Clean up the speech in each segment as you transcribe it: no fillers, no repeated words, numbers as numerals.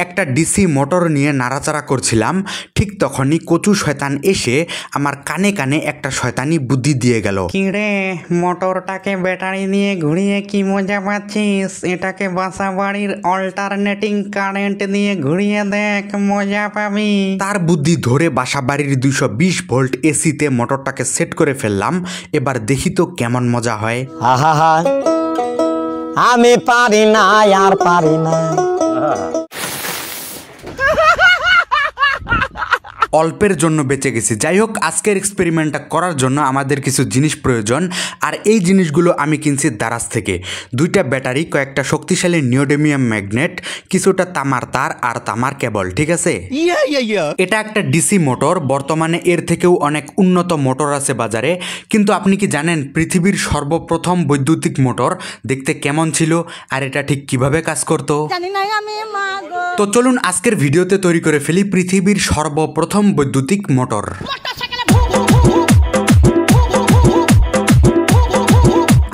একটা DC motor নিয়ে নাড়াচাড়া করছিলাম, ঠিক তখনই কচু শয়তান এসে আমার কানে কানে একটা শয়তানি বুদ্ধি দিয়ে গেল। কিরে, মোটরটাকে ব্যাটারি দিয়ে ঘুরিয়ে কি মজা পাচ্ছিস? এটাকে বাসা বাড়ির অল্টারনেটিং কারেন্ট দিয়ে ঘুরিয়ে দেখ, মজা পাবি। তার বুদ্ধি ধরে বাসা বাড়ির 220 ভোল্ট এসিতে মোটরটাকে সেট করে ফেললাম। এবার দেখি তো কেমন মজা হয়। আহা, আমি পারি না, আর পারি না। অল্পের জন্য বেঁচে গেছি। যাই হোক, আজকের এক্সপেরিমেন্টটা করার জন্য আমাদের কিছু জিনিস প্রয়োজন, আর এই জিনিসগুলো আমি কিনছি দারাজ থেকে। 2টা ব্যাটারি, কয়েকটা শক্তিশালী নিওডেমিয়াম ম্যাগনেট, কিছুটা তামার তার আর তামার কেবল। ঠিক আছে, এটা একটা ডিসি মোটর। বর্তমানে এর থেকেও অনেক উন্নত মোটর আছে বাজারে, কিন্তু আপনি কি জানেন পৃথিবীর সর্বপ্রথম বৈদ্যুতিক মোটর দেখতে কেমন ছিল আর এটা ঠিক কিভাবে কাজ করতো? তো চলুন আজকের ভিডিওতে তৈরি করে ফেলি পৃথিবীর সর্বপ্রথম বৈদ্যুতিক মোটর।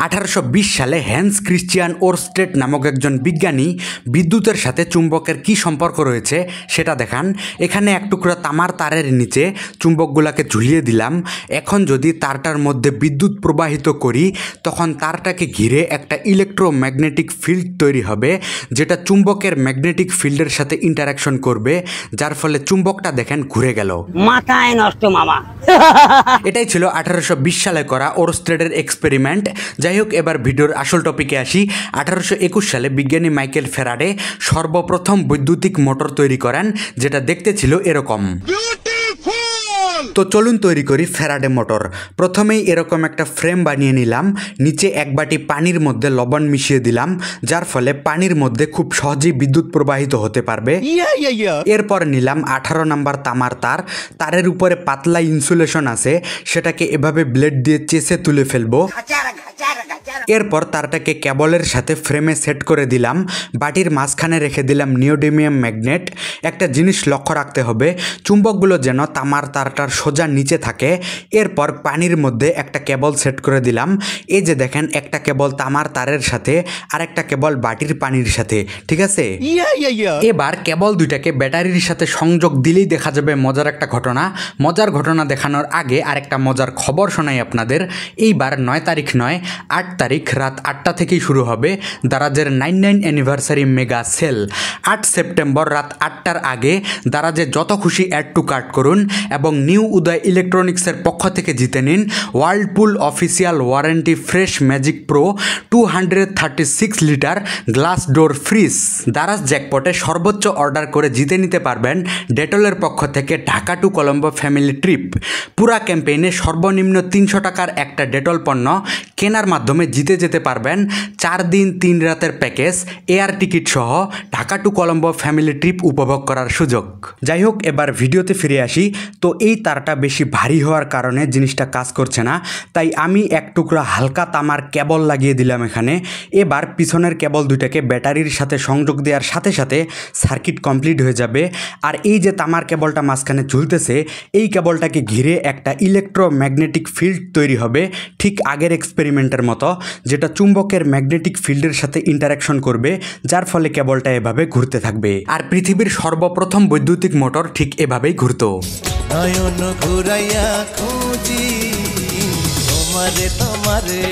1820 সালে হ্যান্স ক্রিশ্চিয়ান ওরস্টেড নামক একজন বিজ্ঞানী বিদ্যুতের সাথে চুম্বকের কি সম্পর্ক রয়েছে সেটা দেখান। এখানে এক টুকরা তামার তারের নিচে চুম্বকগুলোকে ঝুলিয়ে দিলাম। এখন যদি তারটার মধ্যে বিদ্যুৎ প্রবাহিত করি, তখন তারটাকে ঘিরে একটা ইলেকট্রোম্যাগনেটিক ফিল্ড তৈরি হবে, যেটা চুম্বকের ম্যাগনেটিক ফিল্ডের সাথে ইন্টারাকশন করবে, যার ফলে চুম্বকটা দেখেন ঘুরে গেল। মাথায় নষ্ট মামা। এটাই ছিল 1820 সালে করা ওরস্টেডের এক্সপেরিমেন্ট। যাই হোক, এবার ভিডিওর আসল টপিকে আসি। 1821 সালে বিজ্ঞানী মাইকেল ফ্যারাডে সর্বপ্রথম বৈদ্যুতিক মোটর তৈরি করেন, যেটা দেখতে ছিল এরকম। তো চলুন তৈরি করি ফ্যারাডে মোটর। প্রথমেই এরকম একটা ফ্রেম বানিয়ে নিলাম। নিচে এক বাটি পানির মধ্যে লবণ মিশিয়ে দিলাম, যার ফলে পানির মধ্যে খুব সহজেই বিদ্যুৎ প্রবাহিত হতে পারবে। এরপর নিলাম 18 নাম্বার তামার তার। তারের উপরে পাতলা ইনসুলেশন আছে, সেটাকে এভাবে ব্লেড দিয়ে চেষে তুলে ফেলবো। এরপর তারটাকে কেবলের সাথে ফ্রেমে সেট করে দিলাম। বাটির মাঝখানে রেখে দিলাম নিওডেমিয়াম ম্যাগনেট। একটা জিনিস লক্ষ্য রাখতে হবে, চুম্বকগুলো যেন তামার তারটার সোজা নিচে থাকে। এরপর পানির মধ্যে একটা কেবল সেট করে দিলাম। এই যে দেখেন, একটা কেবল তামার তারের সাথে আর একটা কেবল বাটির পানির সাথে। ঠিক আছে, এবার কেবল দুইটাকে ব্যাটারির সাথে সংযোগ দিলেই দেখা যাবে মজার একটা ঘটনা। মজার ঘটনা দেখানোর আগে আরেকটা মজার খবর শোনাই আপনাদের। এইবার 9 তারিখ নয়, 8 তারিখ রাত 8টা থেকেই শুরু হবে দারাজের 99 অ্যানিভার্সারি মেগা সেল। 8 সেপ্টেম্বর রাত 8টার আগে দারাজে যত খুশি অ্যাড টু কার্ট করুন এবং নিউ উদয় ইলেকট্রনিক্সের পক্ষ থেকে জিতে নিন Whirlpool official warranty fresh magic pro 236 litre glass door fridge. Daraz জ্যাকপটে সর্বোচ্চ অর্ডার করে জিতে নিতে পারবেন ডেটলের পক্ষ থেকে Dhaka to Colombo family trip. পুরা ক্যাম্পেইনে সর্বনিম্ন 300 টাকার একটা ডেটল পণ্য কেনার মাধ্যমে জিতে যেতে পারবেন 4 দিন 3 রাতের প্যাকেজ, এয়ার টিকিট সহ Dhaka to Colombo family trip উপভোগ করার সুযোগ। যাই হোক, এবার ভিডিওতে ফিরে আসি। তো এই তারটা বেশি ভারী হওয়ার কারণে জিনিসটা কাজ করছে না, তাই আমি এক টুকরা হালকা তামার কেবল লাগিয়ে দিলাম এখানে। এবার পিছনের কেবল দুইটাকে ব্যাটারির সাথে সংযোগ দেওয়ার সাথে সাথে সার্কিট কমপ্লিট হয়ে যাবে। আর এই যে তামার কেবলটা মাঝখানে ঝুলতেছে, এই কেবলটাকে ঘিরে একটা ইলেকট্রোম্যাগনেটিক ফিল্ড তৈরি হবে, ঠিক আগের এক্সপেরিমেন্টের মতো, যেটা চুম্বকের ম্যাগনেটিক ফিল্ডের সাথে ইন্টারাকশন করবে, যার ফলে কেবলটা এভাবে ঘুরতে থাকবে। আর পৃথিবীর সর্বপ্রথম বৈদ্যুতিক মোটর ঠিক এভাবেই ঘুরতো। নয়ন ঘুরাইয়া খুঁজি তোমারে তোমারে।